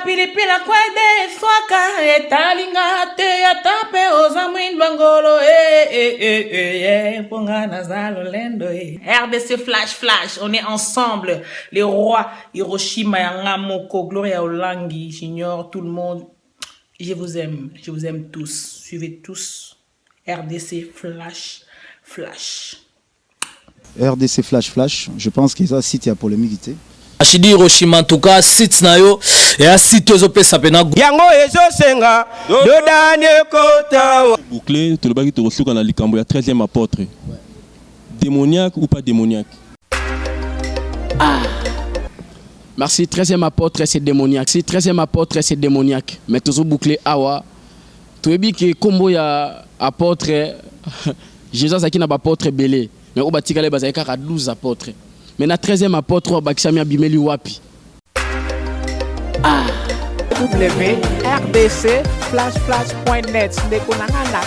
pilipila kwede swaka etalinga te atape ozamwin bangolo pongana zalo lendo RDC Flash, on est ensemble, les rois Hiroshima Yangamoko, Gloria Olangi, j'ignore tout le monde. Je vous aime tous, suivez tous RDC Flash. RDC Flash, je pense que ça site ya polémique. Ashidi Hiroshima en tout cas site nayo et a site ezopesa pena yango ezosenga dodane kota bouclé to le baki to resuka na likambo ya 13e apôtre. Démoniaque ou pas démoniaque? Merci, 13e apôtre c'est démoniaque. Si 13e apôtre c'est démoniaque. Mais toujours bouclé awa. Tu es bien que combo ya apôtre Jésus ça qui n'a pas apôtre belé. Mais au batika les bazaka 12 apôtres. Mais na 13e apôtre bakisami abimeli wapi. WRDC flashflash.net ndekonanga na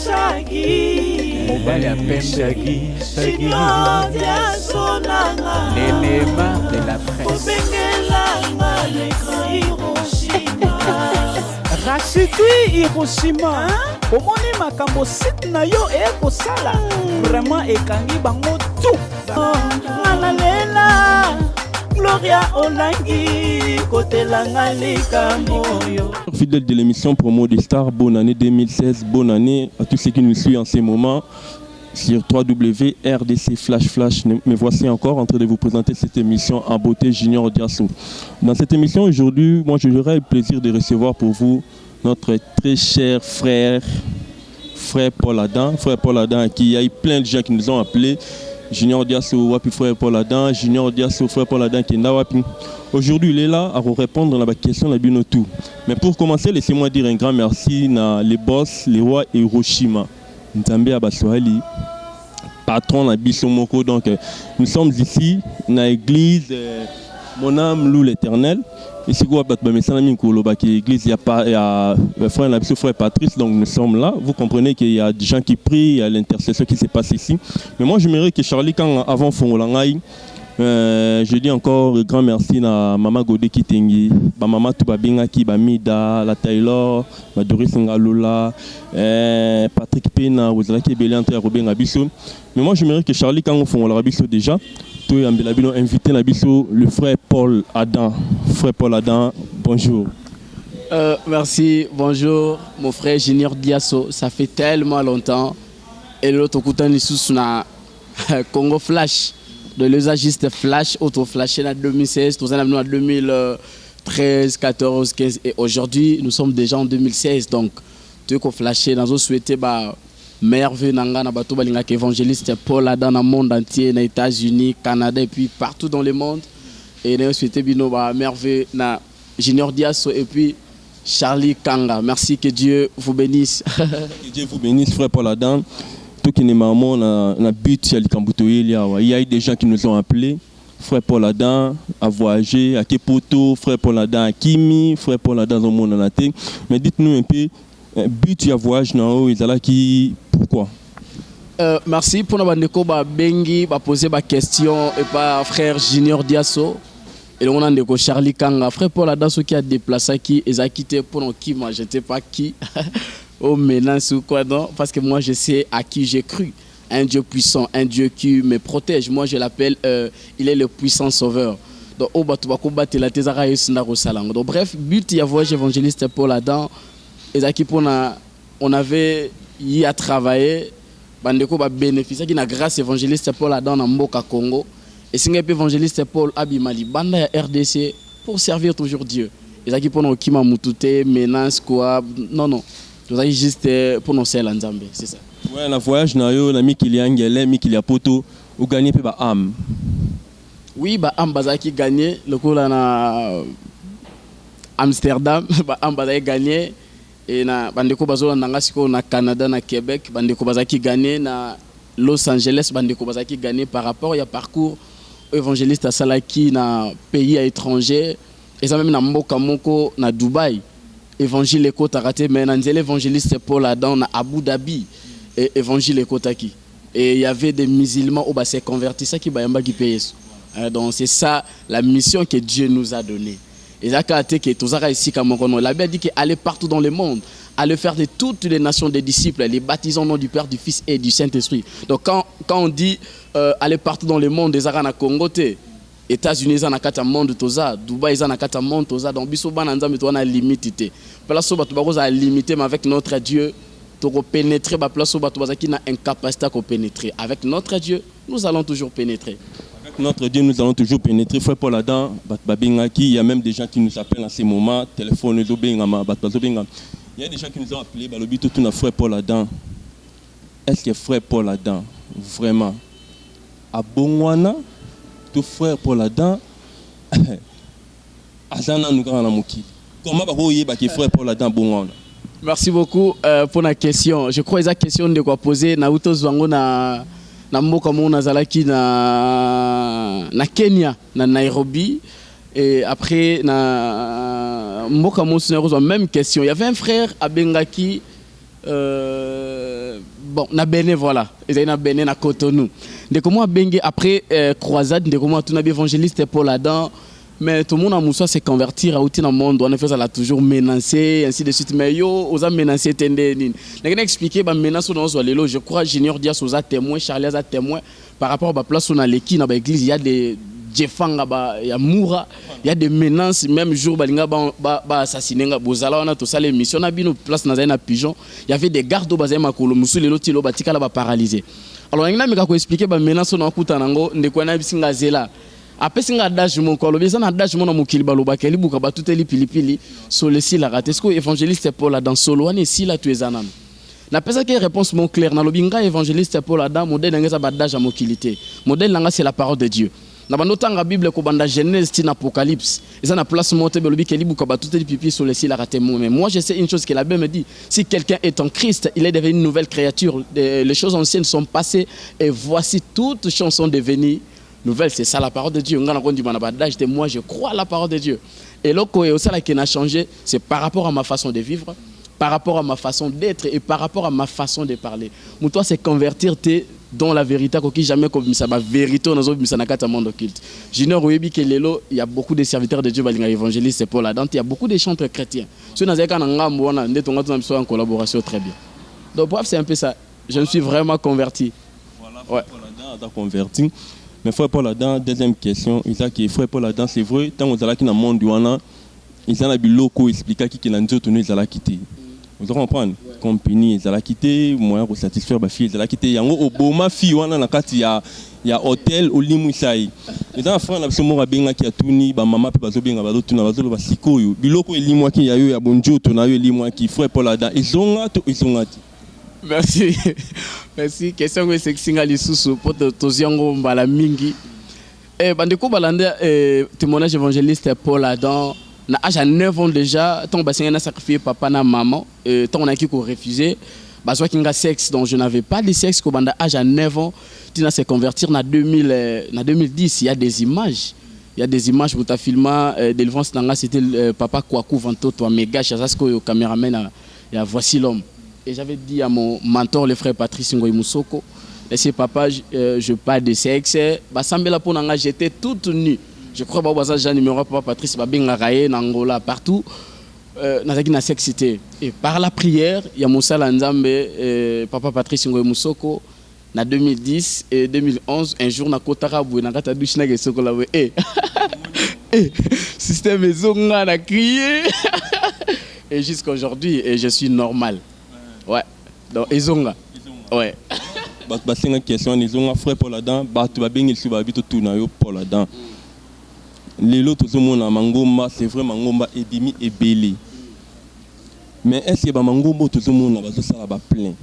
Shagi mobile ya Shagi l'élément de la presse Rachidi Hiroshima omoni makambo site na yo ekosala vraiment ekangi bango tout ngalalela Gloria Olangi côté langa likambo yo. Fidèle de l'émission Promo des Stars, bonne année 2016, bonne année à tous ceux qui nous suivent en ces moments sur www.rdc Flash. Me voici encore en train de vous présenter cette émission en beauté Junior Diasso. Dans cette émission aujourd'hui, moi j'aurai le plaisir de recevoir pour vous notre très cher frère Paul Adam. Frère Paul Adam, qui il y a eu plein de gens qui nous ont appelés. Junior Diasso, wapi frère Paul Adam, Junior Diasso, frère Paul Adam qui est là wapi. Aujourd'hui, il est là à vous répondre à la question de la Binotou. Mais pour commencer, laissez-moi dire un grand merci à les boss, les rois Hiroshima. Nzambe Abaswali, patron de Bissomoko. Donc, nous sommes ici, dans l'église Mon âme loue l'éternel. Ici, l'église, il y a frère Patrice, donc nous sommes là. Vous comprenez qu'il y a des gens qui prient, il y a l'intercession qui se passe ici. Mais moi, j'aimerais que Charlie, quand avant Fongolangaï, je dis encore un grand merci à Maman Godé Kitengi, Maman Toubabinga qui Bamida, la Taylor, Doris Ngalula, Patrick Pena, vous allez qui est belé entre Robin Abisso. Mais moi, j'aimerais que Charlie, quand on fait l'Abisso déjà, toi, invité Nabisso, le frère Paul Adam. Frère Paul Adam, bonjour. Merci, bonjour, mon frère Junior Diasso. Ça fait tellement longtemps. Et l'autre côté, nous sommes na Congo Flash. De l'usagiste Flash, auto-flashé en 2016, tout ça en 2013, 14, 15. Et aujourd'hui, nous sommes déjà en 2016. Donc, tu as flashé, nous avons souhaité merveille na bato balinga évangéliste Paul Adam dans le monde entier, dans les États-Unis, Canada et puis partout dans le monde. Et nous avons souhaité merveille na Junior Diasso et puis Charlie Kanga. Merci, que Dieu vous bénisse. Que Dieu vous bénisse, frère Paul Adam. Tout qui est maman, on a but il y a eu des gens qui nous ont appelés. Frère Paul Adam a voyagé à Kepoto, frère Paul Adam à Kimi, frère Paul Adam dans le monde en Athènes. Mais dites-nous un peu, but il voyage dans ils là qui pourquoi? Merci pour nous bengi poser ma question et par frère Junior Diasso et on a ndeko Charlie Kanga. Frère Paul Adam qui a déplacé qui et a quitté pour nous qui moi je ne sais pas qui. Oh menace ou quoi non, parce que moi je sais à qui j'ai cru. Un Dieu puissant, un Dieu qui me protège. Moi je l'appelle, il est le puissant sauveur. Donc au bateau combattre la tezara et salang. Donc bref, but il y a voyage évangéliste Paul Adam. Et à qui on avait y à travailler. Bandeko va bénéficier qui na grâce évangéliste Paul Adam dans Mboka Congo. Et si évangéliste Paul Abimali banda ya RDC pour servir toujours Dieu. Et à qui pour nous qui m'a moutouté menace quoi non. Vous avez juste pour nous faire l'ensemble, c'est ça. Ouais, la voyage na yo na Mikili Angele, Mikili Poto, ou gagner pe ba am. Oui, ba am bazaki gagné, le coup là na Amsterdam, ba am bazaki gagné et na bandeko bazola nanga siko na Canada na Québec, bandeko bazaki gagné na Los Angeles, bandeko bazaki gagné par rapport à parcours évangéliste à Salaki na pays à étranger et ça même na Mboka Moko na Dubaï. Évangile Eko Tarate, mais l'évangéliste Paul Adam à Abu Dhabi, et évangile Eko Taki. Et il y avait des musulmans qui s'est convertis, ça qui paye. Donc c'est ça la mission que Dieu nous a donnée. Et ça a été que tous ici comme on la Bible dit qu'aller partout dans le monde, aller faire de toutes les nations des disciples, les baptisant au nom du Père, du Fils et du Saint-Esprit. Donc quand on dit aller partout dans le monde, des arana Congo, États-Unis ils ont un monde toza, Dubaï ils ont un monde toza, donc biso bananza mais on a limité. Place où tu vas limiter, mais avec notre Dieu, tu vas pénétrer. Place où tu vas qui n'a incapacité à pénétrer. Avec notre Dieu, nous allons toujours pénétrer. Avec notre Dieu, nous allons toujours pénétrer. Frère Paul Adam, il y a même des gens qui nous appellent en ces moments, téléphone, il y a des gens qui nous ont appelés, tout na frère Paul Adam. Est-ce que frère Paul Adam, vraiment, à Bongwana, tout frère Paul Adam, Azana nous grand amoki. Comment va-t-il frère Paul Adam Bongwana? Merci beaucoup pour la question. Je crois que la question de quoi poser na uto zwango na mboka mo nazalaki na Kenya, na Nairobi, et après na mboka mo sunero même question. Il y avait un frère à Bengaki bon na Bénin, voilà. Ils étaient na Bénin na Cotonou. De comment Bengue après croisade, de comment tout na évangéliste Paul Adam. Mais tout le monde a moussa se convertir à outil dans le monde. On a fait ça, l'a toujours menacé, ainsi de suite. Mais yo, on a menacé Tendénin. On a expliqué la menace dans le je crois Junior Dias a témoin, Charles a témoin par rapport à la place où on a l'équipe dans l'église. Il y a des Jeffang, il y a Moura, il y a des menaces. Même jour, il y a assassiné. On a tout ça, les missions. On a une place dans un pigeon. Il y avait des gardes au bas de Makolo. Moussou, les lotis, le batika, là, paralysé. Alors, on a expliqué la menace dans le Nango, on a dit après c'est un adage mon corps, le un adage mon amour qu'il baloba qu'elle bouka tout est pilipili sur le sila raté. Est-ce que évangéliste Paul Adam solo ane sila tu es anam. Na pesa que réponse mon clair na lobinga évangéliste Paul Adam modèle nga badage amokilité. Modèle nga c'est la parole de Dieu. Na banotanga Bible ko banda Genèse tin Apocalypse. Et ça na place monte belobi qu'elle bouka tout est pipi sur le sila raté. Mais moi je sais une chose que la Bible me dit, si quelqu'un est en Christ, il est devenu une nouvelle créature. Les choses anciennes sont passées et voici toutes les choses sont devenues nouvelle, c'est ça la parole de Dieu. Moi, je crois à la parole de Dieu. Et là, ce qui a changé, c'est par rapport à ma façon de vivre, par rapport à ma façon d'être et par rapport à ma façon de parler. Moi, toi, c'est convertir dans la vérité, qui jamais comme ça, ma vérité, on a un monde occulte. Junior Webi, il y a beaucoup de serviteurs de Dieu, évangélistes, c'est pour la dente, il y a beaucoup de chantres chrétiens. Si on a en collaboration très bien. Donc, bref, c'est un peu ça. Je me suis vraiment converti. Voilà, ouais. Converti. Mais frère Paul Adam, deuxième question, il a qui frère Paul Adam, c'est vrai, tant qu'on a qui dans le monde du wana, ils ont la biloko expliquer qui est l'andio tenu ils ont quitté. Vous comprenez? Compagnie ils ont quitté, moyen pour satisfaire ma fille, ils ont quitté. Yango oboma fille wana na kati ya hôtel au Limusai. Les enfants na biso mo benga ki atuni ba mama pe bazo benga bazo tuna bazo ba sikoyo. Biloko elimwa ki ya yo ya bonjo to na yo elimwa ki frère Paul Adam. Ils ont ngati. Merci. Merci. Question que c'est singa lisusu pour toziango mbala mingi. Bandeko balanda témoignage évangéliste Paul Adam na âge à 9 ans déjà, tant basenga na sacrifié papa na maman, tant on a qui ko refusé, bazwa kinga sexe donc je n'avais pas de sexe ko banda âge à 9 ans, tina se convertir na 2010, il y a des images. Il y a des images pour ta filma de l'avance nanga c'était papa Kwaku Vanto toi méga chasasko caméraman ya voici l'homme. Et j'avais dit à mon mentor, le frère Patrice Ngoy Moussoko, laissez papa, je parle de sexe. Sambela pour nanga, j'étais toute nue. Je crois que j'ai un numéro papa Patrice, Babengaraye, Nangola, partout. Nazaki na sexité. Et par la prière, il y a Moussa Lanzambe, papa Patrice Ngoy Moussoko, en 2010 et 2011, un jour, na Kotarabou, na Kata Douchna Gesoko la système est zonga, na crié. Et jusqu'à aujourd'hui, je suis normal. Ouais, donc Izonga. Ouais. C'est une question, Izonga, frère Paul Adam, tu vas bien il suba bito tunayo Paul Adam. Les autres tout le monde mangomba, c'est vrai mangomba ebimi ebeli. Mais est-ce que ba mangombo tout le monde bazo sala ba plein.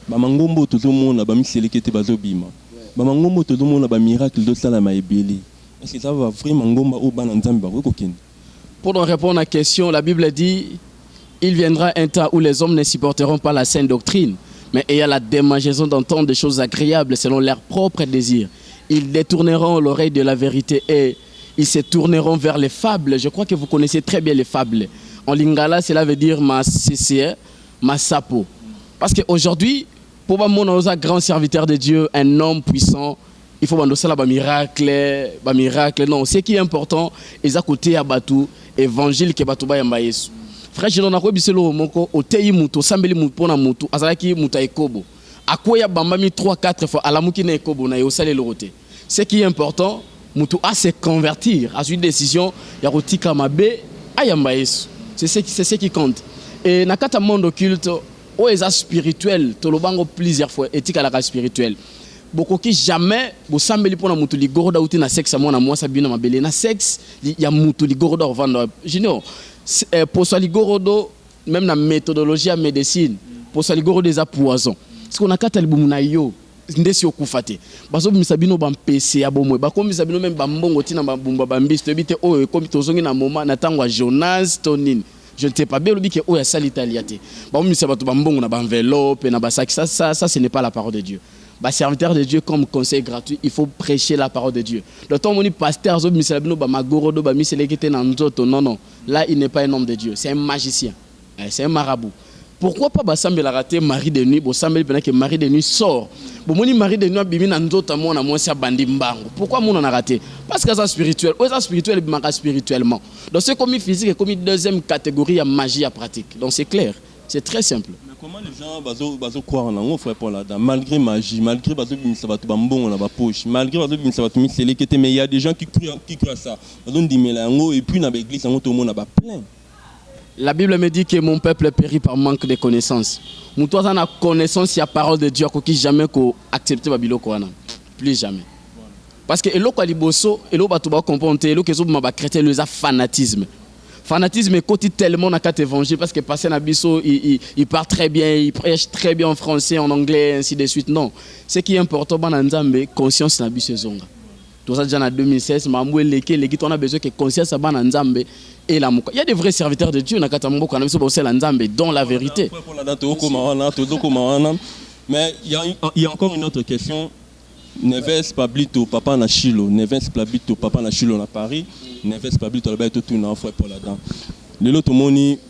Ba mangombo tout le monde ba miselekete bazo bima. Ba mangombo tout le monde ba miracle do sala ma ebeli. Est-ce que ça va vraiment mangomba au bana nzambe ba kokende? Pour répondre à la question, la Bible dit il viendra un temps où les hommes ne supporteront pas la saine doctrine, mais ayant la démangeaison d'entendre des choses agréables selon leurs propres désirs. Ils détourneront l'oreille de la vérité et ils se tourneront vers les fables. Je crois que vous connaissez très bien les fables. En lingala, cela veut dire ma CCE, ma sapo. Parce qu'aujourd'hui, pour un grand serviteur de Dieu, un homme puissant, il faut que miracle. Non, ce qui est important, ils à côté à Batou, évangile ke bato bayamba Yesu. Frère Jino na ko biselo moko oteyi mutu sambeli mutu pona mutu azalaki mutu ekobo. Akoya bambami 3-4 fois alamuki na ekobo na yosale lorote. Ce qui est important, mutu a se convertir à une décision ya kotika mabe ayamba Yesu. C'est ce qui compte. Et na kata monde occulte o eza spirituel to lobango plusieurs fois etika la spirituel. Boko ki jamais bo sambeli pona mutu ligoroda uti na sexe mwana mwasa bino mabele na sexe ya mutu ligoroda ovanda. Jino pour ça ligorodo même na méthodologie ya médecine pour ça ligorodo eza poison. Ce qu'on a kata libumu na yo ndesi okufate. Bazo misabino bampese ya bomwe. Bako misabino même bambongo tina bambumba bambisi to bite o comme tozongi na moment na tangwa Jonas Tonine. Je ne sais pas bien le que oh ya salitaliate. Ba mi sabato bambongo na enveloppe na basak ça ce n'est pas la parole de Dieu. Ba serviteur de Dieu comme conseil gratuit, il faut prêcher la parole de Dieu. Le temps moni pasteur zo mi sabino ba magorodo ba mi selekete na nzoto non. Là il n'est pas un homme de Dieu, c'est un magicien. C'est un marabout. Pourquoi pas Basambe la raté Marie de nuit, Bosambe pendant que Marie de nuit sort. Bon moni Marie de nuit bimi na nzoto mo na mwasi bandi mbango. Pourquoi mon on a raté? Parce que ça spirituel, ça spirituel bimaka spirituellement. Donc c'est comme physique et comme deuxième catégorie à magie à pratique. Donc c'est clair, c'est très simple. Mais comment les gens bazo croire en on frère Paul là malgré magie, malgré bazo bimisa batu bambongo na ba poche, malgré bazo bimisa batu miselekete mais il y a des gens qui croient ça. Bazo ndimela ngo et puis na l'église ngo tout le monde a ba plein. La Bible me dit que mon peuple périt par manque de connaissances. Moutoua a connaissance, il y a parole de Dieu qui jamais accepté Babilo Koana. Plus jamais. Parce que eloko aliboso, eloko batuba comprendre, eloko kezo maba chrétien le fanatisme. Fanatisme est côté tellement na quatre évangile parce que passé na biso il parle très bien, il prêche très bien en français, en anglais ainsi de suite. Non, ce qui est important dans Nzambe, conscience na biso zonga. Tout ça déjà en 2016, mamoué leke on a besoin que conscience ba Nzambe. Et la il y a des vrais serviteurs de Dieu dans la vérité. Mais il y a encore une autre question. Neves Pablito, papa na Chilo. Neves Pablito, papa na Chilo na Paris. Neves Pablito, là-bas, tout le monde pour là-dedans. L'autre moni,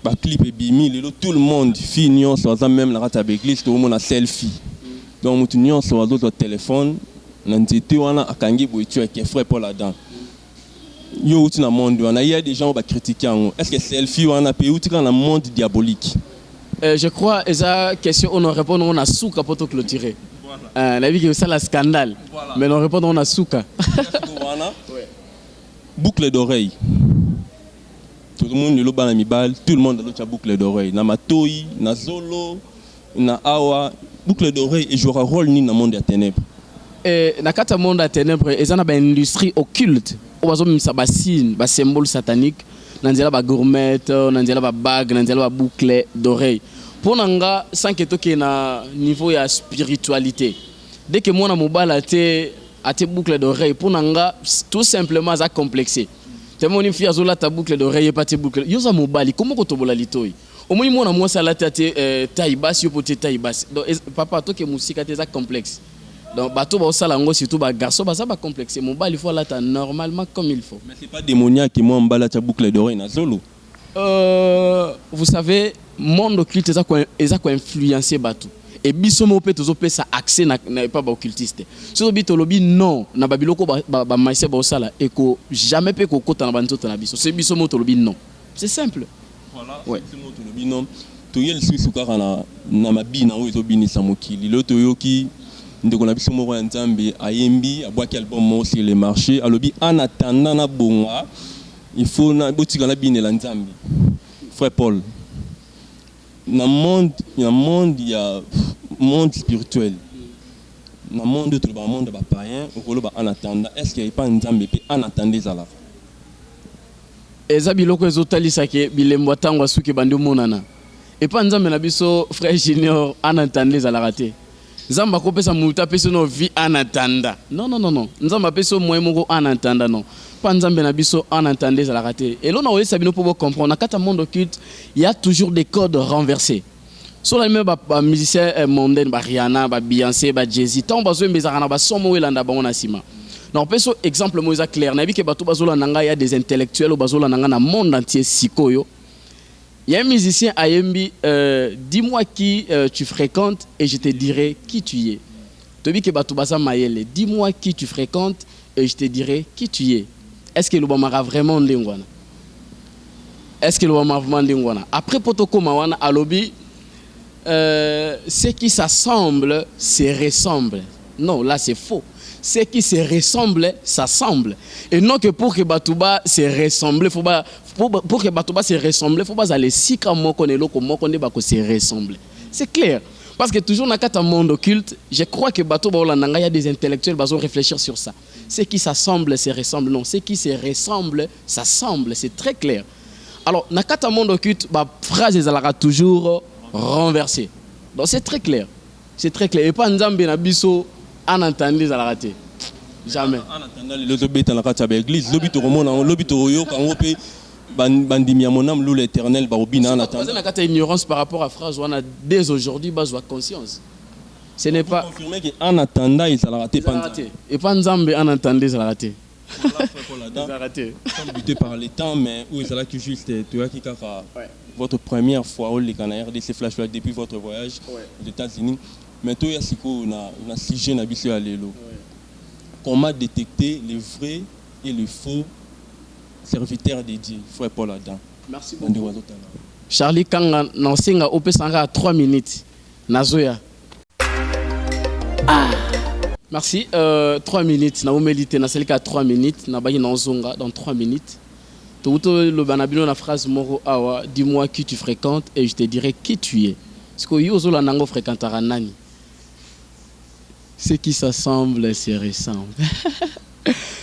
bah clip et bimi, tout le monde finit sur même la rate avec l'église, tout le monde a selfie. Donc, tout le monde sur d'autres téléphones. L'entité on a kangi boitu avec frère pour là-dedans. Yo uti na monde il y a des gens qui critiquer est-ce que selfie on a payé uti dans le monde diabolique. Je crois esa question on répond on a souka pour te clôturer. La vie que ça la scandale. Voilà. Mais on répond on a souka. Boucle d'oreille. Tout le monde le bana mibal, tout le monde a l'autre boucle d'oreille. Na matoi, na zolo, na awa, boucle d'oreille et jouera rôle ni dans le monde des ténèbres. Na kata monde des ténèbres esa na ba industrie occulte. Obazo misa ba signe, ba symbole satanique, nanzela ba gourmet, nanzela ba bague, nanzela ba boucle d'oreille. Pour nanga sans que toke na niveau ya spiritualité. Dès que mona mobala ate boucle d'oreille pour nanga tout simplement ça complexé. Tellement une fille azola ta boucle d'oreille et pas te boucle. Yo za mobali comment ko tobola litoi. Au moins mona moi ça la tate taïbas yo pote taïbas. Donc papa toke musika te ça complexe. Donc bateau ba osala ngo surtout ba garçon ba ça ba complexé. Mobali il faut la ta normalement comme il faut. Mais c'est pas démoniaque que moi mbala ta boucle d'oreille na zolo. Vous savez monde occulte eza ko influencer bateau. Et bisomo pe tozo pe ça accès na pas ba occultiste. So bito lobi non na babiloko ba maïse ba osala et ko jamais pe ko kota na bantoto na biso. C'est bisomo to lobi non. C'est simple. Voilà, ouais. C'est bisomo to lobi non. To yel susu kaka na mabina o ezo binisa mokili. Loto yoki ndeko na biso moko ya Nzambe ayembi abwaki album mo sur les marchés alobi en attendant na bonga il faut na botika na binela Nzambe. Frère Paul. Dans le monde, il y a monde spirituel. Dans le monde, tout le monde est païen. En attendant, est-ce qu'il n'y a pas un Nzambe en attendant ça là? Ezabiloko ezotalisa ke bilembo tangwa suki bandi monana. Et pas Nzambe na biso frère Junior en attendant ça la raté. Nzamba ko pesa muta pesa no vie en attendant. Non. Nzamba pesa moyen moko en attendant non. Pas Nzambe na biso en attendant ça la raté. Et là on a sabino pour comprendre na kata monde occulte, il y a toujours des codes renversés. Sur les mêmes musiciens mondains ba Rihanna, ba Beyoncé, ba Jay-Z, tant bazo mbezaka na ba somo welanda ba ona sima. Non peso exemple moza clair na bi ke bato bazola nanga il y a des intellectuels bazola nanga na monde entier sikoyo. Il y a un musicien Ayembi, dis-moi qui tu fréquentes et je te dirai qui tu es. Tobi ke bato basa mayele, dis-moi qui tu fréquentes et je te dirai qui tu es. Est-ce que l'Obamara vraiment l'engwana? Est-ce que le mouvement d'Ingwana? Après Potokoma wana alobi ce qui s'assemble se ressemble. Non, là c'est faux. Ce qui se ressemble, ça semble. Et non que pour que Batouba se ressemble, pour que Batouba se ressemble, il faut pas aller si comme moi connais l'autre, moi connais pas que se ressemble. C'est clair. Parce que toujours dans un monde occulte, je crois que Batouba il y a des intellectuels qui vont réfléchir sur ça. Ce qui s'assemble, se ressemble. Non, ce qui se ressemble, ça semble. C'est très clair. Alors, dans un monde occulte, la phrase est toujours renversée. Donc c'est très clair. C'est très clair. Et pas Nzambe na biso en entendant les raté. Jamais. En attendant les autres bêtes dans la carte de l'église, l'obit au monde, l'obit au royaume, quand on peut bandimia mon âme, l'eau l'éternel, barobina en attendant. C'est une ignorance par rapport à la phrase où on a dès aujourd'hui base de conscience. Ce n'est pas. Confirmer qu'en attendant ils ont raté. Et pas Nzambe en entendant ils ont raté. Ils ont raté. Buté par les temps, mais où ils ont qui juste toi qui votre première fois au Canada RDC Flash Flash depuis votre voyage aux États-Unis. Mais toi, on a si jeune habitué à l'élo. Comment détecter les vrais et les faux serviteurs de Dieu, frère Paul Adam? Merci beaucoup. Charlie Kanga, Nansenga, Opesanga à 3 minutes. Nazoya. Merci. 3 minutes. Na humilité, na celle qui a 3 minutes. Na bayi Nanzonga dans 3 minutes. Tout le banabino la phrase moro awa. Dis-moi qui tu fréquentes et je te dirai qui tu es. Parce que yozo la nango fréquentera nani. Ce qui s'assemble se ressemble.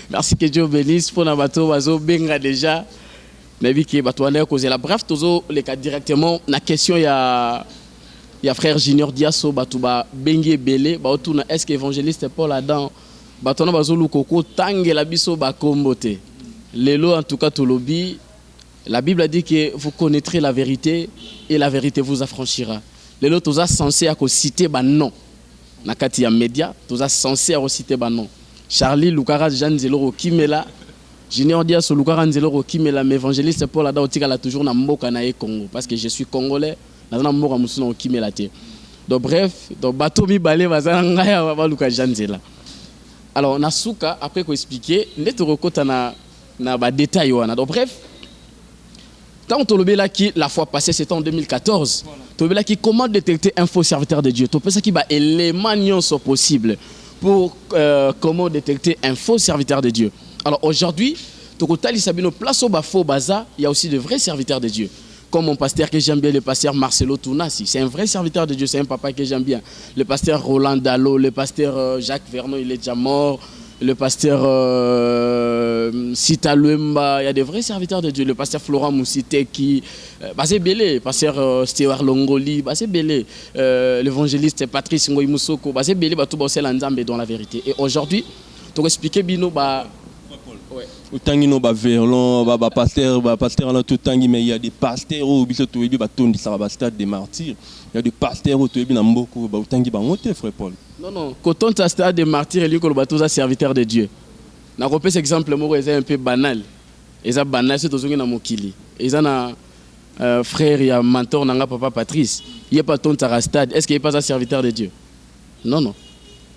Merci que Dieu bénisse pour Nabato Wazo Benga déjà. Mais vu que Batouane a causé la bref, toujours les cas directement. La question il y a frère Junior Diasso Batouba Bengue Belé. Est-ce que évangéliste Paul Adam Batouane Wazo Lukoko Tangue la biso Bakombote. Lelo en tout cas tout lobby. La Bible a dit que vous connaîtrez la vérité et la vérité vous affranchira. Lelo tous censé à citer non. Nakati ya média, tous censé à citer non. Charlie Lukara Jean Zeloro Kimela, Junior Diasso Lukara Zeloro Kimela, mais évangéliste Paul Ada Otika toujours na mboka na Congo parce que je suis congolais, na mboka musuna o Kimela te. Donc bref, donc bateau mi balé bazanga ya ba Lukara Jean Zela. Alors nasuka après ko expliquer, net rekota na ba détail wana. Donc bref, quand on l'a qui la fois passée, c'était en 2014. On l'a qui comment détecter un faux serviteur de Dieu. Tu peux ça qui va éléments sont possibles pour comment détecter un faux serviteur de Dieu. Alors aujourd'hui, Tokotali Sabino place au faux bazar, il y a aussi de vrais serviteurs de Dieu. Comme mon pasteur que j'aime bien, le pasteur Marcelo Tounassi, c'est un vrai serviteur de Dieu, c'est un papa que j'aime bien. Le pasteur Roland Dallot, le pasteur Jacques Vernon, il est déjà mort. Le pasteur Sita Luemba, il y a des vrais serviteurs de Dieu. Le pasteur Florent Moussité qui c'est belé, le pasteur Stewart Longoli, c'est belé, l'évangéliste Patrice Ngoy Moussoko, c'est belé, tout bossé l'ensemble dans la vérité. Et aujourd'hui, tu expliquer bino Autant verlon, pasteur là tout temps mais il y a des pasteurs au biso to ebi batondi ça va stade des martyrs. Il y a des pasteurs au to ebi na mboko ba autant ba monter frère Paul. Non, quand on est stade des martyrs et lui que le bateau est serviteur de Dieu. Na repère cet exemple moi est un peu banal. Et ça banal c'est tozongi na mokili. Et ça na frère il y a mentor nanga papa Patrice. Il y a pas ton stade. Est-ce qu'il est pas un serviteur de Dieu? Non.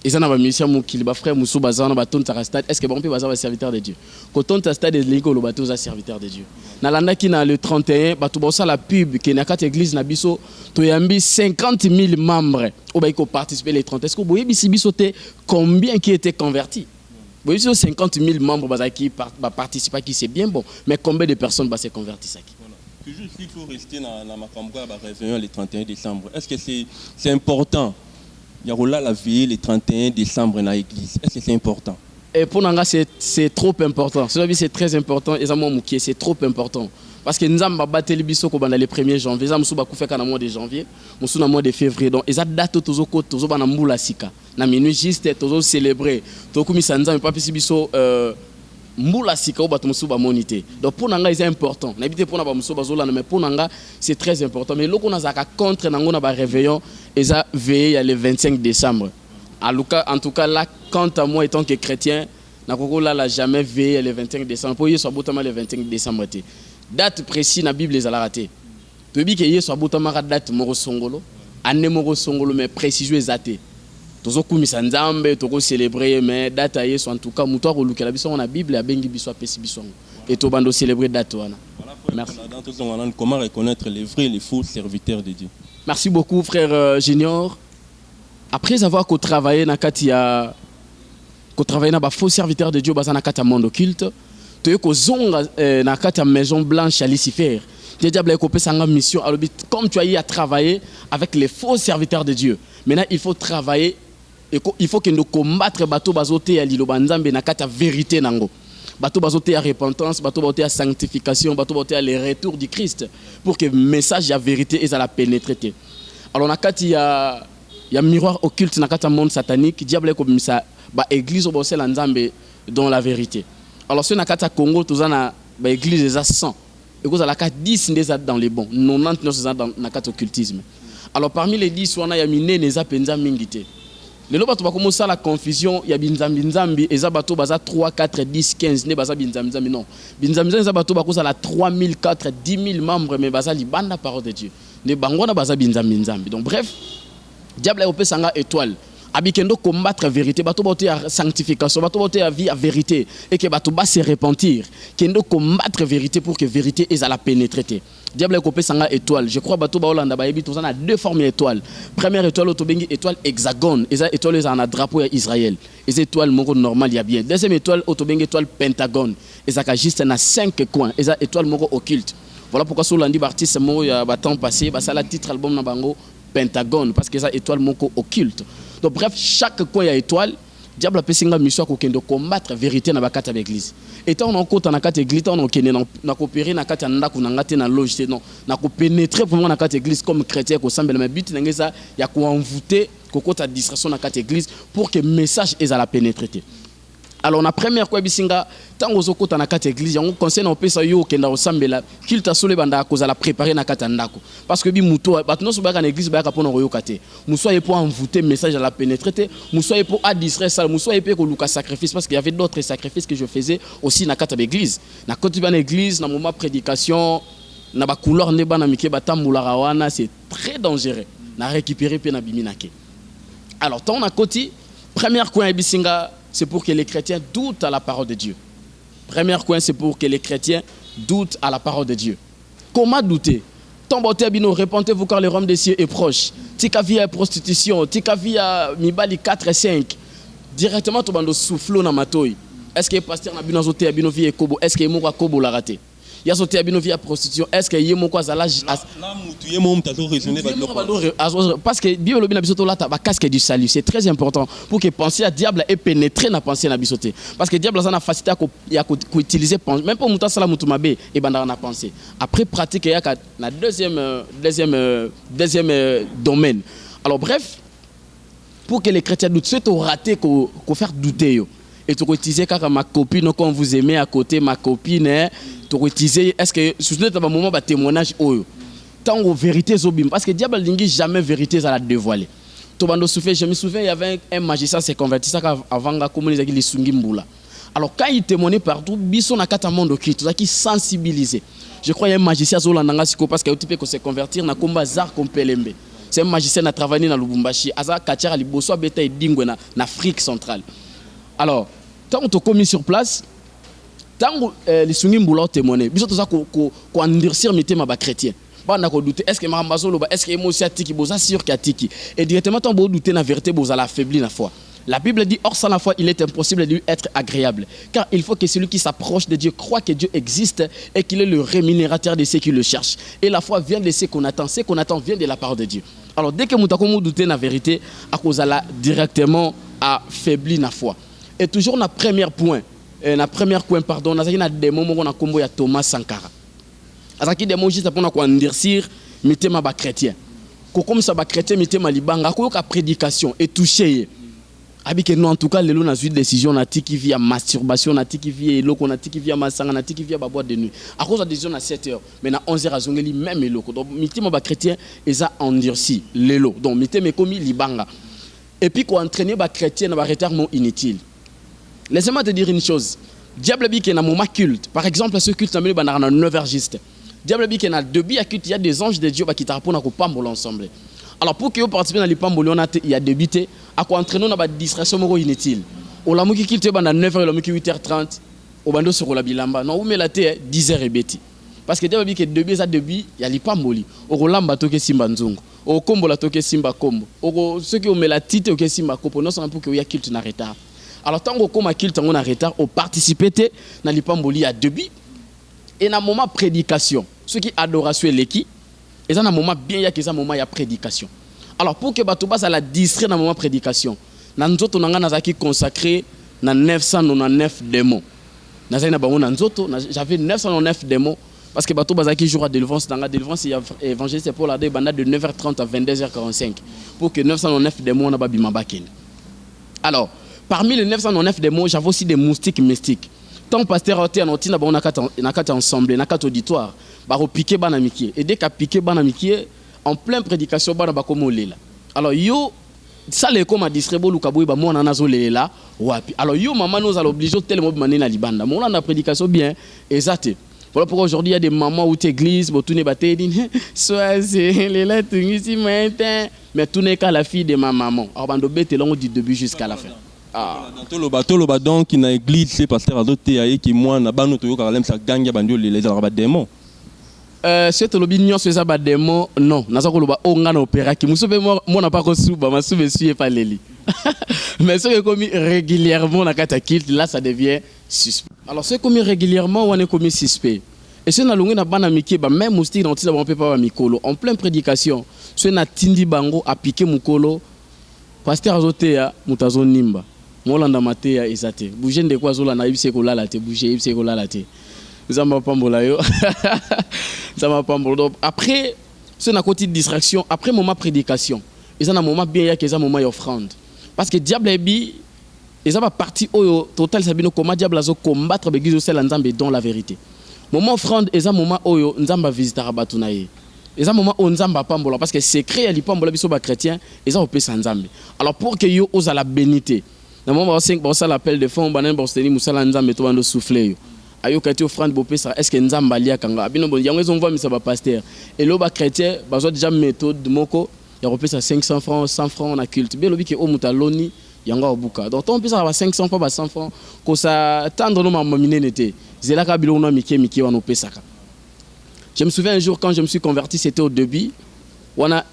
Et ça n'a pas mis mon kili, frère Moussou Bazan, baton stade. Est-ce que bon peut bazar serviteur de Dieu? Quand on est stade l'école le bateau est serviteur de Dieu. Nalanda qui na le 31, bateau bossa la pub qui na quatre église na biso, to yambi 50 000 membres au baiko participer les 30. Est-ce que vous voyez biso te combien qui étaient convertis? Vous voyez 50 000 membres bazar qui participer qui c'est bien bon, mais combien de personnes va se convertir ça qui? Toujours il faut rester dans ma campagne réveillon le 31 décembre. Est-ce que c'est important? Il y a la veille le 31 décembre dans l'église. Est-ce que c'est important? Et pour nous, c'est trop important. C'est très important. Et c'est trop important. Parce que nous avons battu le biso dans le 1er janvier. Nous avons fait dans le mois de janvier. Nous sommes dans le mois de février. Donc, ils ont date tous dans le mois sika. Dans minuit juste, tous célébrer. Tous comme ça, nous avons pas pu biso moula sika ou batumusu ba monité. Donc pour nanga c'est important. N'habite pour na ba musu bazola mais pour nanga c'est très important. Mais loko na zaka contre nango na ba réveillon et ça veille le 25 décembre. En tout cas là quant à moi étant que chrétien na koko là la jamais veillé le 25 décembre. Pour yeso abotama le 25 décembre té. Date précise na Bible les a raté. To bi que yeso abotama date moko songolo, année moko songolo mais précision exacte. Tozo kumisa nzambe toko célébrer mais date à yeso en tout cas muto ko lukela biso na Bible ya bengi biso apesi biso et to bando célébrer date wana. Voilà Merci. Comment reconnaître les vrais et les faux serviteurs de Dieu. Merci beaucoup, frère Junior. Après avoir travaillé dans le faux serviteur de Dieu dans le monde occulte, tu as dans la maison blanche à Lucifer. Le diable a sa mission. Comme tu as eu à travailler avec les faux serviteurs de Dieu, maintenant il faut travailler, il faut que nous combattre bateau bazoté à l'Ilobanzambe na kata vérité nango. Bateau bazoté à repentance, bateau bazoté à sanctification, bateau bazoté à le retour du Christ pour que le message de la vérité est à la pénétrer. Alors na kati il y a miroir occulte na kata monde satanique, diable est comme ça, ba église au bossel nzambe dans la vérité. Alors si na kata Congo tout ça na ba église des 100. Et vous avez 10 dans les bons, 99 dans le occultisme. Alors parmi les 10, on a miné les apenza mingité. Les lois va commencer la confusion, il y a binzambi, et zabato baza 3, 4, 10, 15, ne baza binzambi non. Binzambi zabato ba la 3000, 4, 10 000 membres, mais baza li banda parole de Dieu. Ne bangona baza binzambi. Donc bref, diable a sanga étoile. Abikendo combattre la vérité, bato bote à sanctification, bato bote à vie à vérité, et que bato ba se repentir, kendo combattre la vérité pour que la vérité est à la pénétrer. Diable a coupé sanga étoile. Je crois bato ba Hollande ba yebi tout ça a deux formes d'étoiles. Première étoile autobengi étoile hexagone, et ça étoile est un drapeau à Israël. Et cette étoile moko normal y a bien. Deuxième étoile autobengi étoile pentagone, et ça a juste na 5 coins, et ça étoile moko occulte. Voilà pourquoi sur l'andi artiste mo ya ba temps passé, ba ça la titre album na bango Pentagone parce que ça étoile moko occulte. Donc bref, chaque coin y a étoile, diable a pessinga mission ko kendo combattre vérité na bakata l'église. Et tant on compte na kata église, on kene na coopérer na kata ndako na ngate na loge non, na ko pénétrer pour moi na kata église comme chrétien ko sambela mais but na ngeza ya ko envoûter ko kota distraction na kata église pour que message est à la pénétrer. Alors la première quoi bisinga tango zokota na kata église yango conseil na pesa yo kenda osambela kilta sole banda ko za la préparer na kata ndako parce que bi muto batno so baka na église baka pona royo kate musoye pour envoûter message à la pénétrer musoye pour à distraire ça musoye pour ko luka sacrifice parce qu'il y avait d'autres sacrifices que je faisais aussi na kata d'église na koti ba na église na moment prédication na ba couleur ne ba na mike batambula rawana c'est très dangereux na récupérer pe na biminake. Alors tant na koti première coin bisinga c'est pour que les chrétiens doutent à la parole de Dieu. Premier coin, c'est pour que les chrétiens doutent à la parole de Dieu. Comment douter? Tombote bino, répentez-vous car le royaume des cieux est proche. Tika via prostitution, tika via mibali 4 et 5. Directement, tu bando soufflo na matoi. Est-ce que le pasteur na bino zote bino via kobo? Est-ce que yemo kobo la raté? Ya sauté à via prostitution. Est-ce que yemo quoi zala? Parce que Bible na bisoto là ta casque du salut. C'est très important pour que penser à diable et pénétrer na pensée na bisoté. Parce que diable ça na facilité à utiliser même pour muta sala mutu mabe et banda na penser. Après pratique ya na deuxième domaine. Alors bref, pour que les chrétiens doutent, c'est au raté qu'on faire douter yo. Et tu utiliser car ma copine quand vous aimez à côté ma copine tu utiliser est-ce que souvenez un moment ba témoignage oyo tant aux vérités zobim parce que diable n'ingi jamais vérité à la dévoiler to bando souffle je me souviens il y avait un magicien s'est converti ça avant ga communiser les sungi mbula. Alors quand il témoignait partout biso na kata monde occulte ça qui sensibiliser. Je crois il y a un magicien zolandanga siko parce que type que se convertir na komba zar kompelembe. C'est un magicien à travailler dans Lubumbashi aza katiara liboso beta edingwe na Afrique centrale. Alors tant on te commis sur place tant les sungi mbula témoigner biso to ça ko endurcir mitema ba chrétien ba na ko douter est-ce que marambazolo ba est-ce que émotion tiki boza sûr que tiki et directement tant bo douter na vérité boza la affaiblir la foi. La Bible dit hors sans la foi il est impossible de lui être agréable car il faut que celui qui s'approche de Dieu croit que Dieu existe et qu'il est le rémunérateur de ceux qui le cherchent et la foi vient de ce qu'on attend vient de la parole de Dieu. Alors dès que mutako mo douter na vérité à cause la directement affaiblir la foi. Et toujours na premier point pardon nazaki na démon moko na kombo ya Thomas Sankara azaki démon juste pour na ko endurcir mitema ba chrétien ko comme ça ba chrétien mitema libanga ko ka prédication et toucher abike non en tout cas lelo na suite décision na tiki via masturbation na tiki via eloko na tiki via masanga na tiki via ba boîte de nuit à cause de décision à 7h mais na 11h azongeli même eloko donc mitema ba chrétien eza endurci lelo donc mitema komi libanga et puis ko entraîner ba chrétien na ba retardement inutile. Laissez-moi te dire une chose. Diable bi qui est dans moment culte. Par exemple, ce culte na 9h juste. Diable bi qui est dans début à culte, il y a des anges de Dieu qui te répondent à pambolo ensemble. Alors pour que vous participez dans les pambolo, il y a débité à quoi entraîner dans la distraction moro inutile. Au la muki culte dans 9h, la muki 8h30, au bando sur la bilamba. Non, vous mettez la 10h et bêti. parce que diable que début ça début ya lipamboli okolamba toke simba nzungu okombola toke simba kombo oko ceux qui ont la tite oke simba kopo non c'est pour que ya culte na retard alors tant qu'on a culte on a retard au participer na lipamboli à début et na moment prédication ceux qui adoration leki et ça na moment bien ya que ça moment ya prédication alors pour que bato basa la distraire na moment prédication na nzoto nanga nazaki consacré na 999 démons nazali na bango na nzoto j'avais 999 démons parce que bato bazaki jour à délivrance dans la délivrance évangéliste pour la de banda de 9h30 à 22h45 pour que 909 démons na babima bakene. Alors parmi les 909 démons j'avais aussi des moustiques mystiques tant pasteur oté anoti na bango na kata ensemble na kata auditoire ba repiquer bana mikie et dès qu'a piqué bana mikie en pleine prédication bana bakomo lela. Alors yo ça les comme a distribué lukaboui ba mona nazo lela wapi. Alors yo maman nous a l'obligé tellement mané na libanda mon la prédication bien exact. Voilà pourquoi aujourd'hui il y a des mamans où tu églises, tu n'es pas dit, soit c'est les lettres ici maintenant, mais tu n'es qu'à la fille de ma maman. Alors bando bête long du début jusqu'à la fin. Ah. Dans le badon qui n'a église c'est pasteur azoté aye qui moi na bano to yo karalem sa ganga bandio les araba démons. C'est le bignon c'est ça ba démon non, na ça ko loba onga na opéra qui musobe moi na pas ko suba ma sube suye pas leli. Mais ce qui est commis régulièrement na kata kilt là ça devient suspect. Alors c'est commis régulièrement on est commis suspect. Et c'est na longue na bana miki ba même moustique dans tisa ba peut pas mikolo en pleine prédication. C'est na tindi bango a piqué mukolo pasteur azotea mutazo nimba. Molanda matea ezate. Bouger de quoi zola na ibise ko lala te bouger ibise ko lala te. Zamba pambola yo. Zamba pambola. Après c'est na côté distraction après moment prédication. Et ça na moment bien ya que ça moment offrande. Parce que diable ebi et ça va partie au total sabino comment diable azo combattre begizo sel nzambe dans la vérité. Moment offrande et ça moment oyo nzamba visitera batunaye. Et ça moment on nzamba pambola parce que secret ya lipambola biso ba chrétien et ça opé nzambe. Alors pour que yo osa la bénité. Na moment 5 bon ça l'appel de fond banen bosteni musala nzambe to bando souffler yo. Ayo kati offrande bo pesa est-ce que nzamba lia kanga bino bon yango ezon voit misa ba pasteur et lo ba chrétien bazo déjà méthode moko ya repesa 500 francs 100 francs na culte bien lobi ke o mutaloni yanga obuka donc on peut avoir 500 francs 100 francs ko ça tendre no mamine nete zela ka bilo no miki wana pesaka. Je me souviens un jour quand je me suis converti c'était au début on a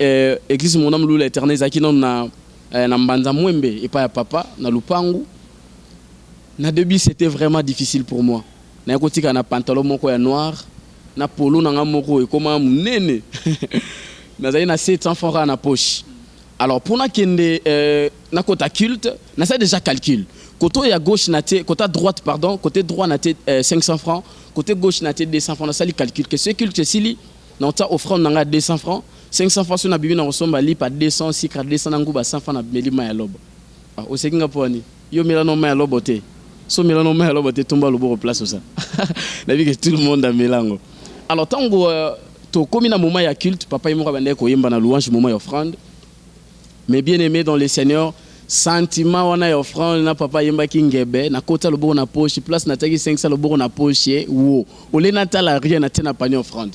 église mon âme lou l'éternel zaki non na mbanza mwembe et pas ya papa na lupangu na début c'était vraiment difficile pour moi na kotika na pantalon moko ya noir na polo na ngamoko e koma munene na zali na 700 francs na poche. Alors pour na kende na kota culte na ça déjà calcul côté à gauche na té côté droite pardon côté droit na té 500 francs côté gauche na té 200 francs na ça li calcul que ce culte sili na ta offrande na 200 francs 500 francs sur na bibi na resomba li pa 200 sikra 200 na nguba 100 francs na melima ya lobo ah o sekinga poni yo melano ma ya lobo te so melano ma ya lobo te tomba lobo place ça na vie que tout le monde a mélango. Alors tango to comme na moment ya culte papa yimo ka bande ko yemba na louange moment ya offrande. Mais bien aimé dans les seigneurs sentiment wana ya offrande na papa yemba kingebe na kota lobo na poche place na taki 500 lobo na poche wo ole na tala rien na tena panier offrande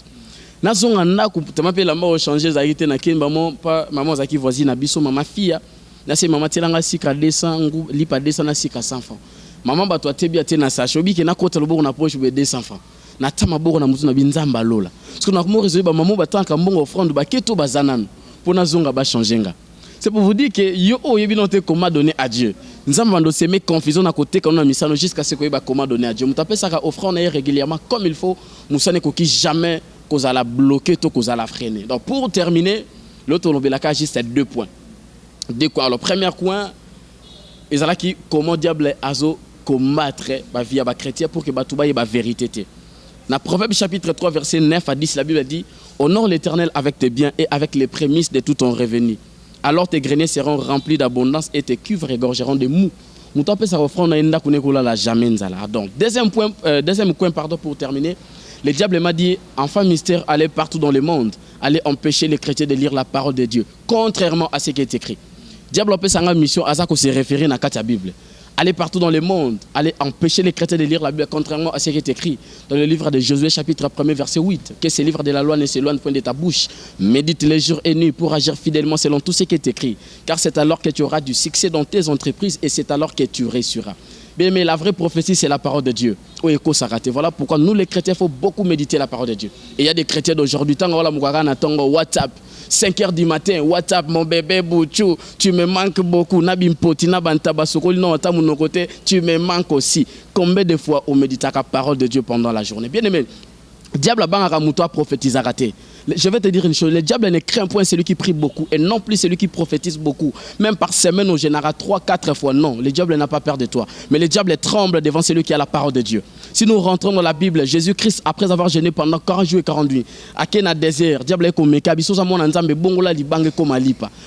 na zonga na ku tama pe la mort changer za été na kimba mon pas maman za ki voisine na biso mama fia na se mama telanga sika 200 lipa 200 na sika 100 francs maman ba to tebia tena sache obi ke na kota lobo na poche be 200 francs na tama boko na mutu na binzamba lola parce que na ko résoudre ba maman ba tanka mbongo offrande ba keto bazanana pour na zonga ba changer nga. C'est pour vous dire que yo yebinote comment donner à Dieu. Nous avons semé confusion à côté quand on a mis ça jusqu'à ce que ba comment donner à Dieu. Nous tapez ça offrande régulièrement comme il faut. Nous ne qui jamais cause à la bloquer tout cause à la freiner. Donc pour terminer, l'autre on a juste 2 points. Deux quoi. Alors premier point, ils ont qui comment diable azo combattre ba via ba chrétien pour que ba touba y ba vérité. Dans Proverbe chapitre 3 verset 9 à 10 la Bible dit honore l'Éternel avec tes biens et avec les prémices de tout ton revenu. Alors tes greniers seront remplis d'abondance et tes cuves regorgeront de mou. Nous tapons ça offrande na inda kunekula la jamais nzala. Donc deuxième point pardon pour terminer, le diable m'a dit enfant mystère allez partout dans le monde, allez empêcher les chrétiens de lire la parole de Dieu contrairement à ce qui est écrit. Diable peut sa mission à ça qu'on se référer dans la Bible. Allez partout dans le monde, allez empêcher les chrétiens de lire la Bible contrairement à ce qui est écrit dans le livre de Josué chapitre 1 verset 8. Que ce livre de la loi ne s'éloigne point de ta bouche. Médite les jours et nuits pour agir fidèlement selon tout ce qui est écrit. Car c'est alors que tu auras du succès dans tes entreprises et c'est alors que tu réussiras. Mais la vraie prophétie, c'est la parole de Dieu. Voilà pourquoi nous, les chrétiens, il faut beaucoup méditer la parole de Dieu. Et il y a des chrétiens d'aujourd'hui, WhatsApp, 5 h du matin, WhatsApp, mon bébé Bouchou, tu me manques beaucoup. Tu me manques aussi. Combien de fois on médite la parole de Dieu pendant la journée? Bien aimé, diable a prophétisé raté. Je vais te dire une chose, le diable ne craint point celui qui prie beaucoup et non plus celui qui prophétise beaucoup. Même par semaine, on générera 3-4 fois. Non, le diable n'a pas peur de toi. Mais le diable tremble devant celui qui a la parole de Dieu. Si nous rentrons dans la Bible, Jésus-Christ, après avoir jeûné pendant 40 jours et 40 nuits, à Kena désert, diable est comme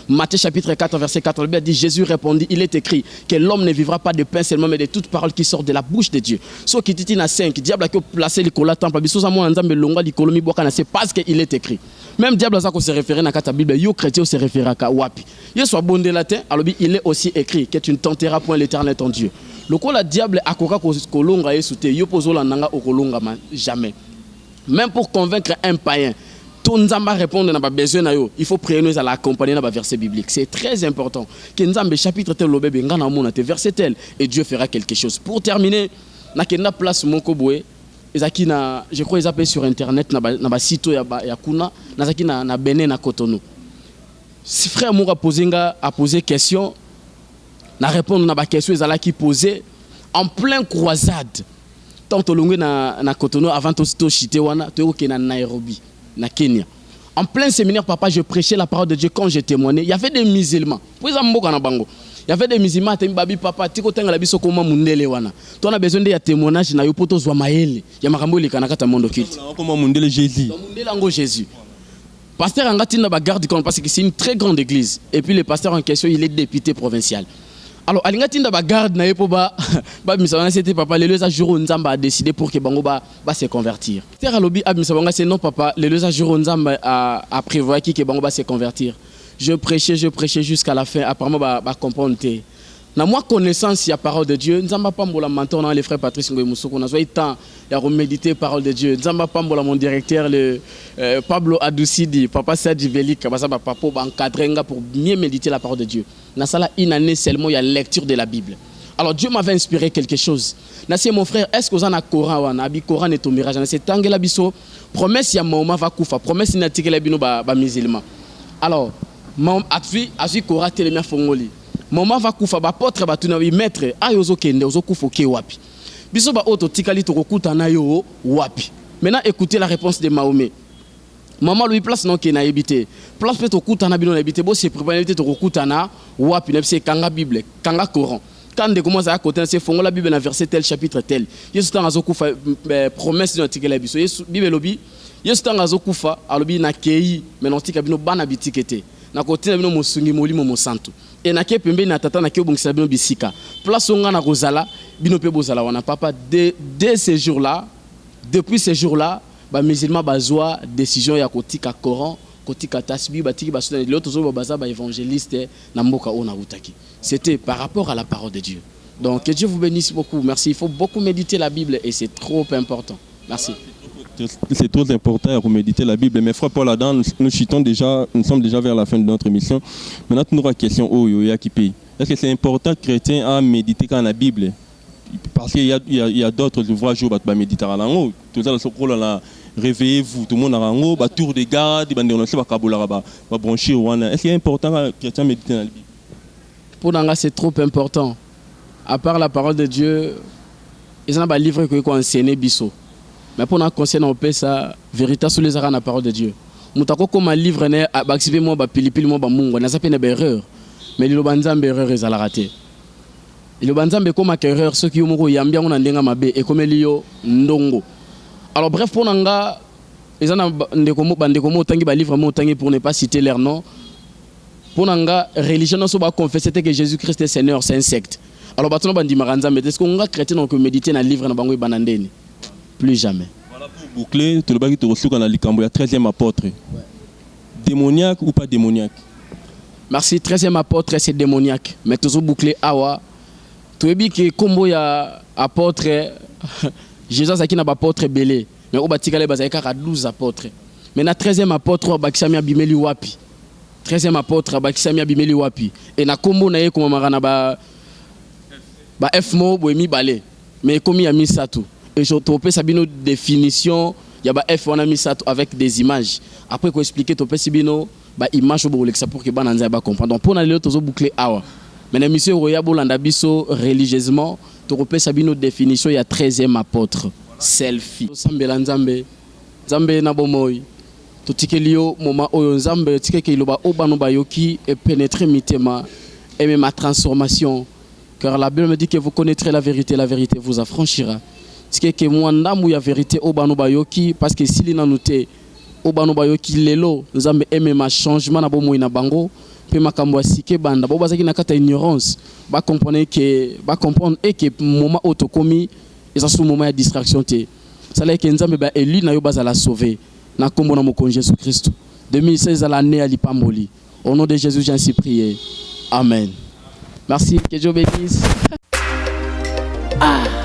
Matthieu chapitre 4, verset 4, le Bible dit, Jésus répondit, il est écrit que l'homme ne vivra pas de pain seulement, mais de toute parole qui sort de la bouche de Dieu. Ce qui dit na 5, diable a placé le temple, c'est parce qu'il est écrit. Même diable ça qu'on se réfère dans la Bible, yo chrétien se réfère à wapi. Yo soit bon de latin, alors il est aussi écrit que tu ne tenteras point l'Éternel ton Dieu. Le quoi la diable a koka kolonga esute, yo pozo la nanga okolonga jamais. Même pour convaincre un païen, ton nzamba répondre n'a pas besoin na yo, il faut prier nous à l'accompagner dans le verset biblique. C'est très important. Que nzambe chapitre tel lobebe ngana mona te verset tel et Dieu fera quelque chose. Pour terminer, na kena place moko boye. Je crois qu'ils appellent sur internet na site ya kuna na Benin na Cotonou. Si frère Moura a posé question, na répondre na question ezala qui posé en plein croisade. Tant tolongwe na Cotonou avant to chité wana to ke na Nairobi na Kenya. En plein séminaire papa, je prêchais la parole de Dieu quand je témoignais. Il y avait des musulmans. Pour ça mboka na bango. Il y avait des musulmans, babi papa, tiko tenga la biso koma mundele wana. Tu as besoin de témoignage na yo poto zwa maele. Ya makambo le kanaka ta mondo kit. Comment mundele Jésus. Mundele ngo Jésus. Pasteur Angati na ba garde compte parce que c'est une très grande église et puis le pasteur en question, il est député provincial. Alors alingati na ba garde na yepo ba misabanga c'était papa le leza jour nzamba a décidé pour que bango ba se convertir. Terre lobby ab misabanga c'est non papa le leza jour nzamba a prévoir que bango ba se convertir. Je prêchais jusqu'à la fin. Apparemment, je comprendre. Dans ma connaissance, il y a la parole de Dieu. Nous n'avons pas maintenant les frères Patrice Ngoïmoussoukou. Nous avons eu le temps de méditer la parole de Dieu. Nous n'avons pas mon directeur, Pablo Adoucidi, papa Sadi Velik, papa encadré pour mieux méditer la parole de Dieu. Dans ça, une année seulement, il y a la lecture de la Bible. Alors Dieu m'avait inspiré quelque chose. Nassé mon frère, est-ce que vous avez un Coran ou un Coran est au mirage? C'est Tangela Bisso. Promesse, il y a Mahoma va koufa. Promesse, il y a Tikela Bino ba musulman. Alors, Asu Kora Telemia Fongoli. Maman va koufa ba potre ba tuna wi maître ayozo kende ozo kufo ke wapi. Biso ba auto tikali to kokuta na yo wapi. Maintenant écoutez la réponse de Mahomet. Maman lui place non ke na ebité. Place peut to kuta na bino na ebité bo se préparer to kokuta na wapi na c'est kanga Bible, kanga Coran. Quand de commence à côté c'est fongola Bible na verset tel chapitre tel. Yesu tanga zo kufa promesse de tikela biso. Yesu Bible lobi Yesu tanga zo kufa alobi na kei maintenant tika bino bana bitikete. Na côté na bino mosungi molimo mo santo. Et na ke pembe na tata na ke bongisa bino bisika. Place onga na kozala bino pe bozala wana papa dès ces jours-là, depuis ces jours-là, ba musulman bazwa décision ya kotika Coran, kotika tasbih batiki basuna l'autre zo baza ba évangéliste na mboka ona utaki. C'était par rapport à la parole de Dieu. Donc que Dieu vous bénisse beaucoup. Merci. Il faut beaucoup méditer la Bible et c'est trop important. Merci. C'est trop important de méditer la Bible. Mais frère Paul Adam, nous sommes déjà vers la fin de notre émission. Maintenant, nous avons une question. Est-ce que c'est important chrétien à méditer quand la Bible? Parce qu'il y a d'autres ouvrages où on va méditer à l'angle. Tout ça, réveillez-vous, tout le monde a un tour de garde, est-ce qu'il est important que chrétien méditer dans la Bible? Pour nous, c'est trop important. À part la parole de Dieu, ils ont un livre qui est enseigné biso. Mais pour nous concernant ça, vérité sur les arts la parole de Dieu. Moutako comme un livre né à baxibe moi ba pilipili moi ba mungu na sapé na erreur. Mais le banzambe erreur est à la rater. Le banzambe comme un erreur ceux qui ont yambia on ndenga mabe et comme lio ndongo. Alors bref pour nanga ils ont ndeko mo tangi ba livre mo tangi pour ne pas citer leur nom. Pour nanga religion no so ba confesser que Jésus-Christ est Seigneur, c'est un secte. Alors batona bandi maranzambe est-ce qu'on nga chrétien donc méditer dans livre na bango banandeni? Plus jamais. Voilà pour boucler, tout le monde qui te reçoit dans la Likambo, il y a 13e apôtre. Démoniaque ou pas démoniaque? Merci, 13e apôtre, c'est démoniaque. Mais toujours boucler, awa. Tu as dit que comme il y a apôtre, Jésus a dit apôtre belé. Mais au Batikale, il y a 12 apôtres. Mais na 13e apôtre, Bakisami Abimeli Wapi. 13e apôtre, Bakisami Abimeli Wapi. Et na Kombo na ye comme marana ba ba F mo boemi balé mais comme il y a mis ça tout et je topé sabino définition il y a ba F on a mis ça tout avec des images après qu'on expliquer topé sabino ba image au ça pour que ba nanza ba comprendre donc pour aller tozo boucler awa mais monsieur roya bolanda biso religieusement topé sabino définition il y a 13e apôtre selfie sambela nzambe nzambe na bomoy totikelio moment oyo nzambe tikeke loba obano bayoki et pénétrer mitema et même ma transformation. Car la Bible me dit que vous connaîtrez la vérité vous affranchira. C'est que moi ndamu ya vérité obano bayoki parce que si lina noté obano bayoki lelo nzambe aime ma changement na bomo ina bango pe makambo asike banda bo bazaki na kata ignorance ba comprendre et que moment autokomi et ça sous moment de distraction té ça là que nzambe ba élu na yo bazala sauver na kombo na mokonzi Jésus Christ 2016 à l'année à Lipamboli au nom de Jésus j'ai ainsi prié amen. Merci, que Dieu bénisse. Ah.